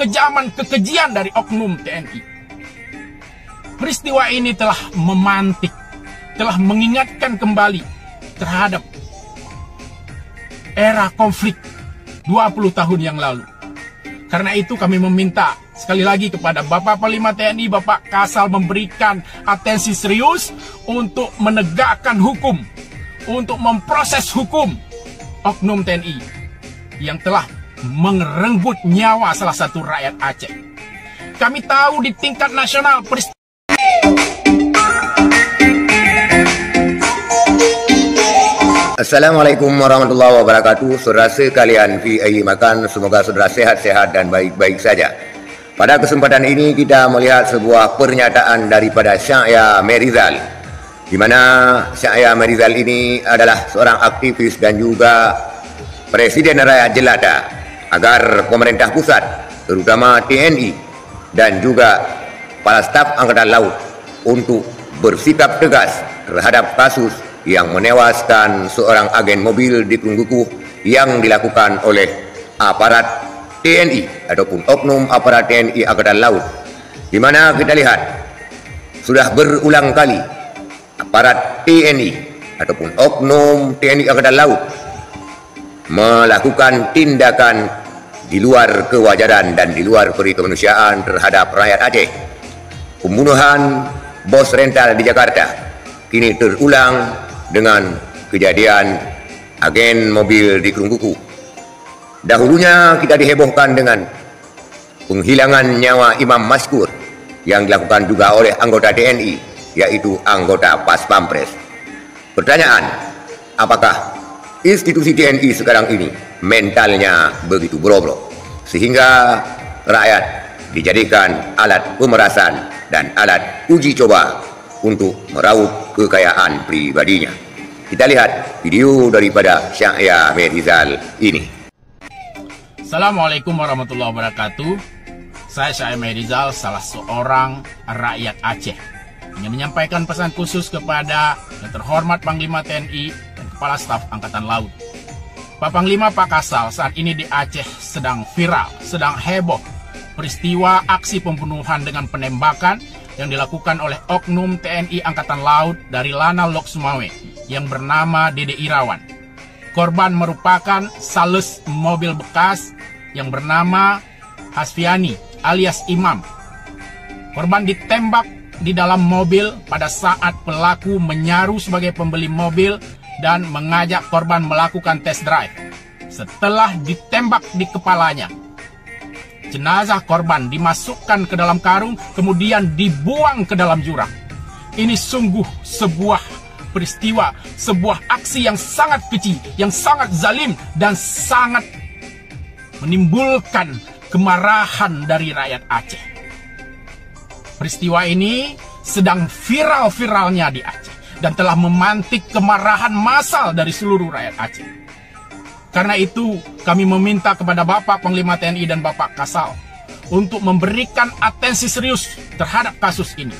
kekejaman-kekejian dari oknum TNI. Peristiwa ini telah memantik, telah mengingatkan kembali terhadap era konflik 20 tahun yang lalu. Karena itu kami meminta sekali lagi kepada Bapak Panglima TNI, Bapak Kasal memberikan atensi serius untuk menegakkan hukum, untuk memproses hukum oknum TNI yang telah merenggut nyawa salah satu rakyat Aceh. Kami tahu di tingkat nasional Assalamualaikum warahmatullahi wabarakatuh. Saudara sekalian VI Makan, semoga saudara sehat-sehat dan baik-baik saja. Pada kesempatan ini kita melihat sebuah pernyataan daripada Syahya Merizal, di mana Syahya Merizal ini adalah seorang aktivis dan juga Presiden Rakyat Jelata agar pemerintah pusat, terutama TNI dan juga kepala staf Angkatan Laut untuk bersikap tegas terhadap kasus yang menewaskan seorang agen mobil di Krungkukuh yang dilakukan oleh aparat TNI ataupun oknum aparat TNI Angkatan Laut, di mana kita lihat sudah berulang kali aparat TNI ataupun oknum TNI Angkatan Laut melakukan tindakan di luar kewajaran dan di luar peri kemanusiaan terhadap rakyat Aceh. Pembunuhan bos rental di Jakarta kini terulang dengan kejadian agen mobil di Krungkukuh. Dahulunya kita dihebohkan dengan penghilangan nyawa Imam Maskur yang dilakukan juga oleh anggota TNI, yaitu anggota Pas Pampres. Pertanyaan, apakah institusi TNI sekarang ini mentalnya begitu bobrok sehingga rakyat dijadikan alat pemerasan dan alat uji coba untuk meraup kekayaan pribadinya? Kita lihat video daripada Syahya Merizal ini. Assalamualaikum warahmatullahi wabarakatuh. Saya Syahya Merizal, salah seorang rakyat Aceh, ingin menyampaikan pesan khusus kepada yang terhormat Panglima TNI dan Kepala Staf Angkatan Laut. Pak Panglima, Pak Kasal, saat ini di Aceh sedang viral, sedang heboh peristiwa aksi pembunuhan dengan penembakan yang dilakukan oleh oknum TNI Angkatan Laut dari Lanal Lok Sumawe yang bernama Dede Irawan. Korban merupakan sales mobil bekas yang bernama Hasfiani alias Imam. Korban ditembak di dalam mobil pada saat pelaku menyaru sebagai pembeli mobil dan mengajak korban melakukan test drive. Setelah ditembak di kepalanya, jenazah korban dimasukkan ke dalam karung, kemudian dibuang ke dalam jurang. Ini sungguh sebuah peristiwa, sebuah aksi yang sangat keji, yang sangat zalim, dan sangat menimbulkan kemarahan dari rakyat Aceh. Peristiwa ini sedang viral-viralnya di Aceh dan telah memantik kemarahan massal dari seluruh rakyat Aceh. Karena itu, kami meminta kepada Bapak Panglima TNI dan Bapak Kasal untuk memberikan atensi serius terhadap kasus ini.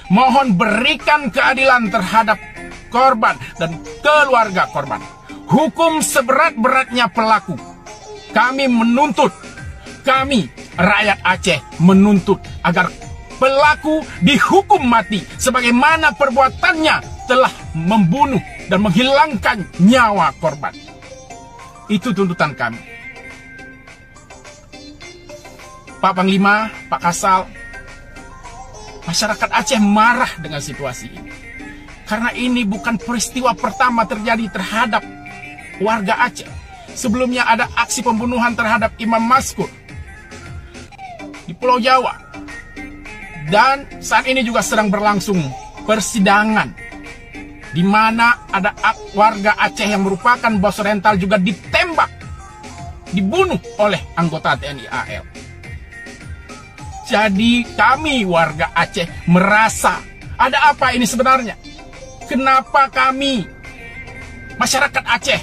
Mohon berikan keadilan terhadap korban dan keluarga korban. Hukum seberat-beratnya pelaku. Kami menuntut, kami rakyat Aceh menuntut agar pelaku dihukum mati sebagaimana perbuatannya telah membunuh dan menghilangkan nyawa korban. Itu tuntutan kami. Pak Panglima, Pak Kasal, masyarakat Aceh marah dengan situasi ini. Karena ini bukan peristiwa pertama terjadi terhadap warga Aceh. Sebelumnya ada aksi pembunuhan terhadap Imam Maskur di Pulau Jawa. Dan saat ini juga sedang berlangsung persidangan di mana ada warga Aceh yang merupakan bos rental juga ditembak, dibunuh oleh anggota TNI AL. Jadi kami warga Aceh merasa ada apa ini sebenarnya? Kenapa kami masyarakat Aceh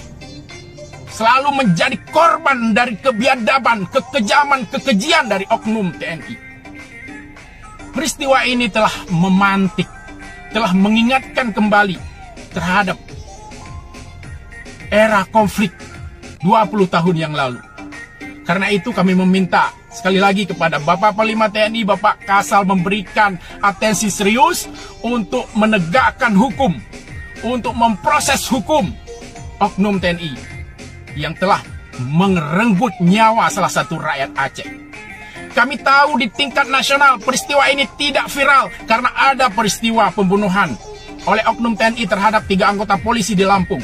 selalu menjadi korban dari kebiadaban, kekejaman, kekejian dari oknum TNI? Peristiwa ini telah memantik, telah mengingatkan kembali terhadap era konflik 20 tahun yang lalu. Karena itu kami meminta sekali lagi kepada Bapak Panglima TNI, Bapak Kasal memberikan atensi serius untuk menegakkan hukum, untuk memproses hukum oknum TNI yang telah merenggut nyawa salah satu rakyat Aceh. Kami tahu di tingkat nasional peristiwa ini tidak viral karena ada peristiwa pembunuhan oleh oknum TNI terhadap 3 anggota polisi di Lampung.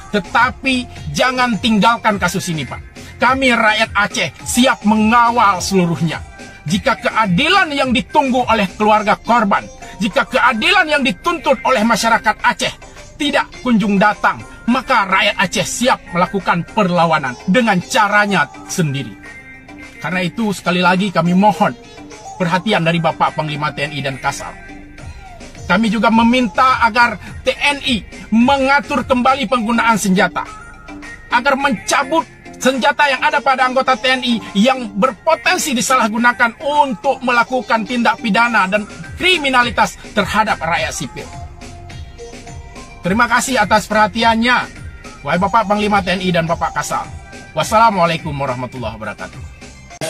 Tetapi jangan tinggalkan kasus ini, Pak. Kami rakyat Aceh siap mengawal seluruhnya. Jika keadilan yang ditunggu oleh keluarga korban, jika keadilan yang dituntut oleh masyarakat Aceh tidak kunjung datang, maka rakyat Aceh siap melakukan perlawanan dengan caranya sendiri. Karena itu sekali lagi kami mohon perhatian dari Bapak Panglima TNI dan Kasal. Kami juga meminta agar TNI mengatur kembali penggunaan senjata, agar mencabut senjata yang ada pada anggota TNI yang berpotensi disalahgunakan untuk melakukan tindak pidana dan kriminalitas terhadap rakyat sipil. Terima kasih atas perhatiannya, wahai Bapak Panglima TNI dan Bapak Kasal. Wassalamualaikum warahmatullahi wabarakatuh.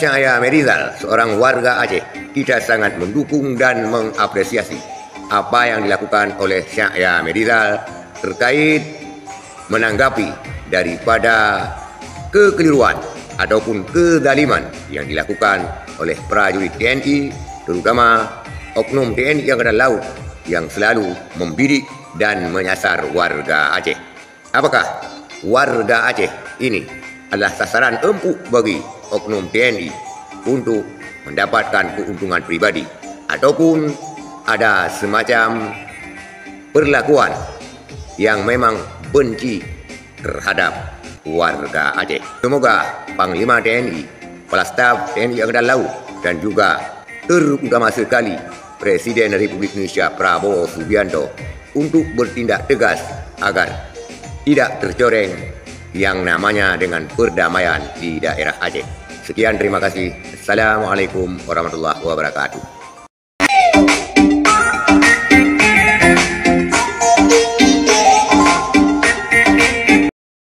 Saya Merizal, seorang warga Aceh, kita sangat mendukung dan mengapresiasi apa yang dilakukan oleh Syahya Merizal terkait menanggapi daripada kekeliruan ataupun kezaliman yang dilakukan oleh prajurit TNI, terutama oknum TNI Angkatan Laut yang selalu membidik dan menyasar warga Aceh. Apakah warga Aceh ini adalah sasaran empuk bagi oknum TNI untuk mendapatkan keuntungan pribadi, ataupun ada semacam perlakuan yang memang benci terhadap warga Aceh? Semoga Panglima TNI, Kepala Staf TNI Angkatan Laut, dan juga terutama sekali Presiden Republik Indonesia Prabowo Subianto untuk bertindak tegas agar tidak tercoreng yang namanya dengan perdamaian di daerah Aceh. Sekian, terima kasih. Assalamualaikum warahmatullahi wabarakatuh.